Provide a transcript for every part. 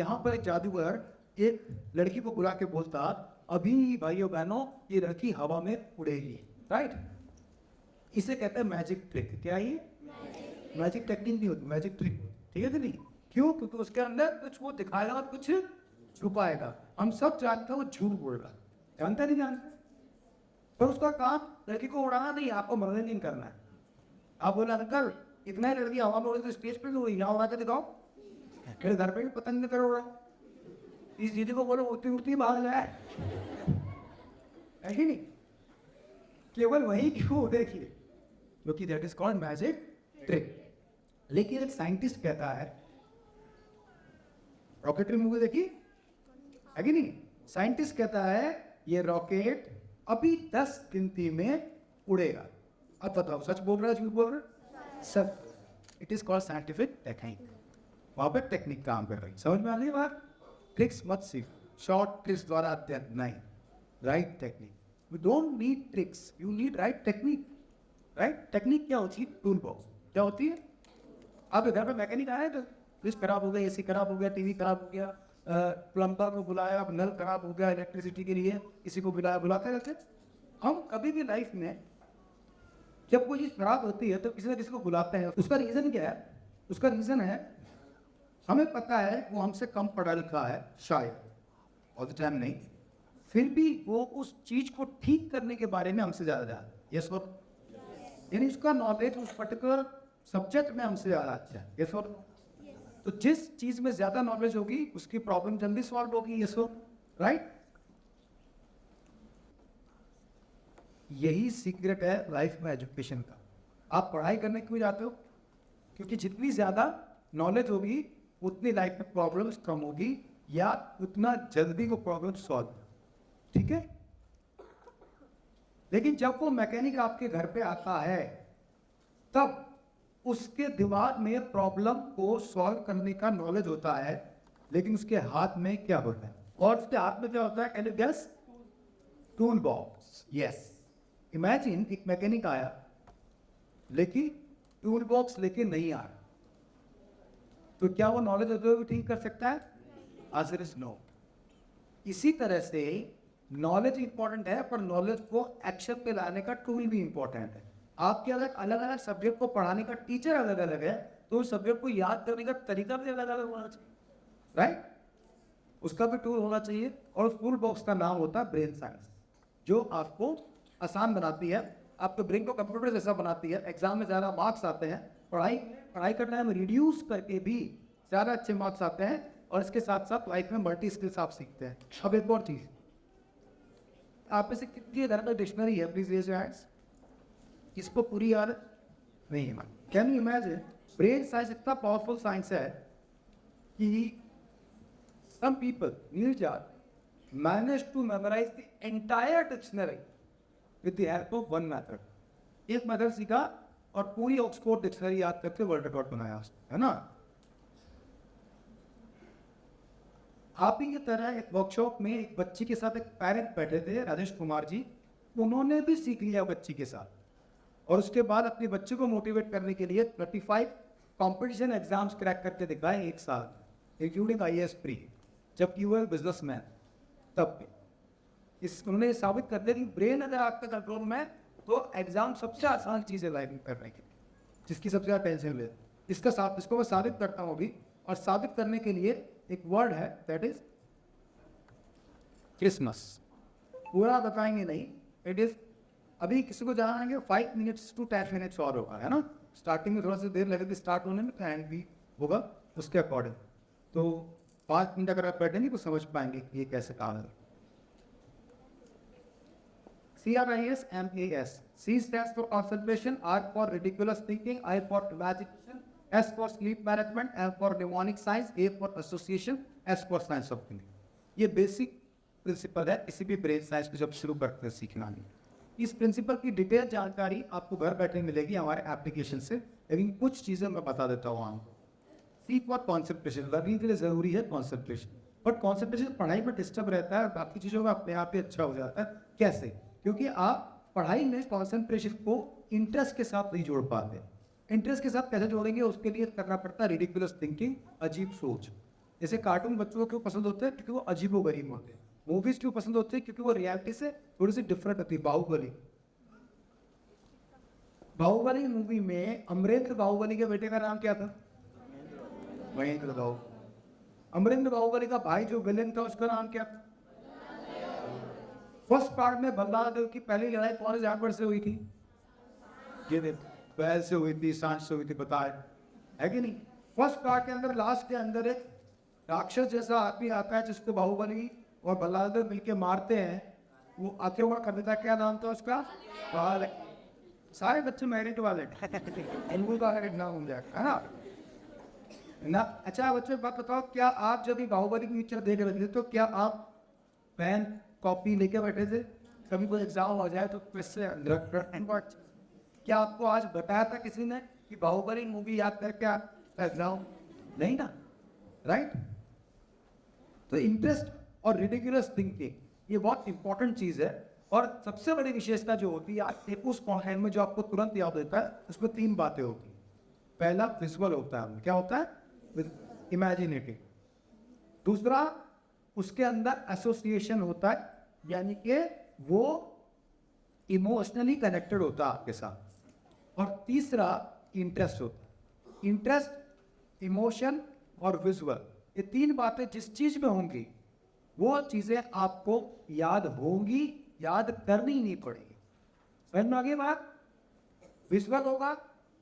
यहाँ पर एक जादूगर एक लड़की को बुला के बोलता, अभी भाइयों बहनों ये लड़की हवा में उड़ेगी, राइट। इसे कहते हैं मैजिक ट्रिक। क्या ये मैजिक टेक्निक नहीं होती, मैजिक ट्रिक, ठीक है कि नहीं? क्यों? क्योंकि उसके अंदर कुछ वो दिखाएगा और कुछ छुपाएगा। हम सब जानते हैं वो झूठ बोल रहा, जानते नहीं जानते? पर उसका काम लड़की को उड़ाना नहीं, आपको मनोरंजन करना है। आप बोला अंकल इतना ही लड़की हवा में उड़ी तो स्टेज पे क्यों यहाँ उड़ा के दिखाओ, मेरे घर पे भी पतंग करो उड़ा। इस दीदी को बोलो उड़ती उड़ती बाहर जाए, है ही नहीं? केवल वही क्यों देखिए, क्योंकि that is called magic trick. लेकिन एक साइंटिस्ट कहता है, रॉकेटरी मूवी देखी है कि नहीं? साइंटिस्ट कहता है ये रॉकेट अभी 10 गिनती में उड़ेगा। अब बताओ सच बोल रहा है झूठ बोल रहा है? सच। It is called scientific technique. वहां पर टेक्निक काम कर रही, समझ में आ रही बात? ट्रिक्स मत सीख, शॉर्ट ट्रिक्स द्वारा अध्ययन नहीं, right technique. You don't need tricks, you need right technique. Right technique क्या होती है? Tool box. क्या होती है? आपके घर पे मैकेनिक आया तो फ्रिज खराब हो गया, एसी खराब हो गया, टीवी खराब हो गया, प्लम्बर को बुलाया, नल खराब हो गया, इलेक्ट्रिसिटी के लिए किसी को बुलाया, बुलाते रहते। हम कभी भी लाइफ में जब कोई चीज़ खराब होती है तो किसी न किसी को बुलाते हैं। उसका रीज़न क्या है? उसका रीज़न है हमें पता है वो हमसे कम पढ़ा लिखा है, शायद ऑल द टाइम नहीं, फिर भी वो उस चीज़ को ठीक करने के बारे में हमसे ज़्यादा जानता है। यस और यानी उसका नॉलेज उस पर्टिकुलर सब्जेक्ट में हमसे ज़्यादा अच्छा है। यस और तो जिस चीज़ में ज़्यादा नॉलेज होगी उसकी प्रॉब्लम जल्दी सॉल्व होगी। यस और राइट। यही सीक्रेट है लाइफ में एजुकेशन का। आप पढ़ाई करने क्यों जाते हो? क्योंकि जितनी ज़्यादा नॉलेज होगी उतनी लाइफ में प्रॉब्लम्स कम होगी या उतना जल्दी वो प्रॉब्लम सॉल्व। ठीक है? लेकिन जब वो मैकेनिक आपके घर पे आता है तब उसके दिमाग में प्रॉब्लम को सॉल्व करने का नॉलेज होता है, लेकिन उसके हाथ में क्या होता है? और उसके हाथ में क्या होता है? Can you guess? Tool box. Yes. Imagine एक मैकेनिक आया लेकिन टूल बॉक्स लेके नहीं आया, तो क्या वो नॉलेज होते हुए ठीक कर सकता है? Answer is no. इसी तरह से नॉलेज इंपॉर्टेंट है, पर नॉलेज को एक्शन पे लाने का टूल भी इंपॉर्टेंट है। आपके अलग अलग सब्जेक्ट को पढ़ाने का टीचर अलग अलग है, तो उस सब्जेक्ट को याद करने का तरीका भी अलग अलग होना चाहिए, राइट? उसका भी टूल होना चाहिए। और उस टूल बॉक्स का नाम होता है ब्रेन साइंस, जो आपको आसान बनाती है, आपके ब्रेन को कंप्यूटर जैसा बनाती है। एग्जाम में ज़्यादा मार्क्स आते हैं, पढ़ाई करना में रिड्यूस करके भी ज़्यादा अच्छे मार्क्स आते हैं। और इसके साथ साथ लाइफ में मल्टी स्किल्स आप सीखते हैं। अब एक और चीज़, आप में से कितनी तरह का डिक्शनरी है? Please raise your hands. इसको पूरी याद नहीं है? Can you imagine? Brain science इतना पावरफुल साइंस है कि some people manage to memorise the entire dictionary with the help of one method. एक मेथड सीखा और पूरी ऑक्सफोर्ड डिक्शनरी याद करके वर्ल्ड रिकॉर्ड बनाया, है ना? आप ही की तरह एक वर्कशॉप में एक बच्ची के साथ एक पेरेंट बैठे थे, राजेश कुमार जी। उन्होंने भी सीख लिया बच्ची के साथ, और उसके बाद अपने बच्चे को मोटिवेट करने के लिए 35 कंपटीशन एग्जाम्स क्रैक करके दिखाए एक साल, इंक्लूडिंग IAS प्री, जबकि वो बिजनेसमैन तब भी। उन्होंने साबित कर दिया कि ब्रेन अगर आपका कंट्रोल में तो एग्जाम सबसे आसान चीज़ है लाइफ में करने की, जिसकी सबसे ज़्यादा टेंशन ले। इसको मैं साबित करता हूँ अभी, और साबित करने के लिए एक वर्ड है, दैट इज क्रिसमस। पूरा बताएंगे नहीं, इट इज अभी किसी को जानेंगे 5 मिनट्स to 10 मिनट्स और होगा, है ना? स्टार्टिंग में थोड़ा सा देर लगेगी स्टार्ट होने में, तो एंड भी होगा उसके अकॉर्डिंग। तो 5 मिनट अगर आप बैठेंगे तो समझ पाएंगे कि ये कैसे काम है। CRISMAS। C stands for concentration, R for ridiculous thinking, I for imagination, S for sleep management, M for mnemonic science, A for association, S for science of thinking। ये बेसिक प्रिंसिपल है किसी भी ब्रेन साइंस को जब शुरू करते हैं सीखना नहीं। इस प्रिंसिपल की डिटेल जानकारी आपको घर बैठे मिलेगी हमारे एप्लीकेशन से, लेकिन कुछ चीज़ें मैं बता देता हूँ आपको। सी फॉर कॉन्सेंट्रेशन, लर्निंग के लिए ज़रूरी है कॉन्सेंट्रेशन, बट कॉन्सेंट्रेशन पढ़ाई में डिस्टर्ब रहता है और बाकी चीज़ों में अपने आप ही अच्छा हो जाता है। कैसे? क्योंकि आप पढ़ाई में कॉन्सेंट्रेशन को इंटरेस्ट के साथ नहीं जोड़ पाते। इंटरेस्ट के साथ कैसे जोड़ेंगे? उसके लिए करना पड़ता है रिडिकुलस थिंकिंग, अजीब सोच। जैसे कार्टून बच्चों को क्यों पसंद होते हैं? क्योंकि वो अजीबोगरीब होते हैं। मूवीज क्यों पसंद होती है? क्योंकि वो रियलिटी से थोड़ी सी डिफरेंट होती है। बाहुबली मूवी में अमरेंद्र बाहुबली के बेटे का नाम क्या था? महेंद्र बाहुबली। अमरेंद्र बाहुबली का भाई जो विलेन था उसका नाम क्या था? फर्स्ट पार्ट में बल्लादेव की पहली लड़ाई कौन से जानवर से हुई थी? ये बैल से हुई थी, सांड से हुई थी, बताए है कि नहीं? फर्स्ट पार्ट के अंदर लास्ट के अंदर एक राक्षस जैसा आदमी आता है जिसको बाहुबली और बल्लादेव मिलके मारते हैं। वो आक्रमण कर देता है। क्या नाम था उसका? सारे बच्चे मैरिट वाले इनको का नाम हो जाएगा, है ना? अच्छा बच्चे बात बताओ, क्या आप जब भी बाहुबली की पिक्चर देख रहे थे तो क्या आप पेन कॉपी लेके बैठे थे? कभी कोई एग्जाम हो जाए तो क्या आपको आज बताया था किसी ने कि बाहुबली मूवी याद करके आप एग्जाम? नहीं ना, राइट? तो इंटरेस्ट और रिडिकुलस थिंकिंग ये बहुत इंपॉर्टेंट चीज है। और सबसे बड़ी विशेषता जो होती है आज उस कॉन्टेंट में जो आपको तुरंत याद होता है, उसमें 3 बातें होती हैं। पहला विजुअल होता है, क्या होता है? इमेजिनेटिव। दूसरा उसके अंदर एसोसिएशन होता है, यानी कि वो इमोशनली कनेक्टेड होता है आपके साथ। और तीसरा इंटरेस्ट होता है। इंटरेस्ट, इमोशन और विजुअल, ये 3 बातें जिस चीज में होंगी वो चीजें आपको याद होंगी, याद करनी ही नहीं पड़ेगी। समझ में आ गई बात? विजुअल होगा,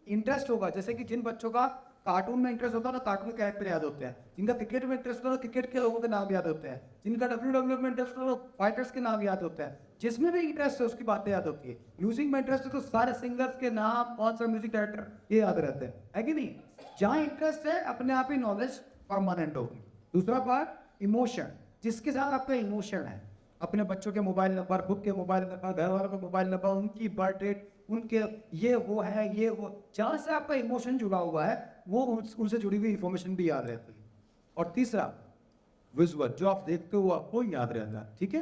इंटरेस्ट होगा। जैसे कि जिन बच्चों का कार्टून में इंटरेस्ट होता है ना, कार्टून के कैरेक्टर याद होते हैं। जिनका क्रिकेट में इंटरेस्ट होता है, क्रिकेट के लोगों के नाम याद होते हैं। जिनका WWE में इंटरेस्ट होता है, फाइटर्स के नाम याद होते हैं। जिसमें भी इंटरेस्ट है उसकी बातें याद होती है। म्यूजिक में इंटरेस्ट है तो सारे सिंगर्स के नाम, कौन सा म्यूजिक डायरेक्टर, ये याद रहते हैं, है कि नहीं? जहाँ इंटरेस्ट है अपने आप ही नॉलेज परमानेंट होगी। दूसरा पार्ट इमोशन, जिसके साथ आपका इमोशन है। अपने बच्चों के मोबाइल नंबर, खुद के मोबाइल नंबर, घर वालों का मोबाइल नंबर, उनकी बर्थ डेट, उनके ये वो है, ये वो, जहाँ से आपका इमोशन जुड़ा हुआ है वो उनसे जुड़ी हुई इंफॉर्मेशन भी याद रहती है। और तीसरा विजुअल, जो आप देखते हो आपको याद रहता है। ठीक है?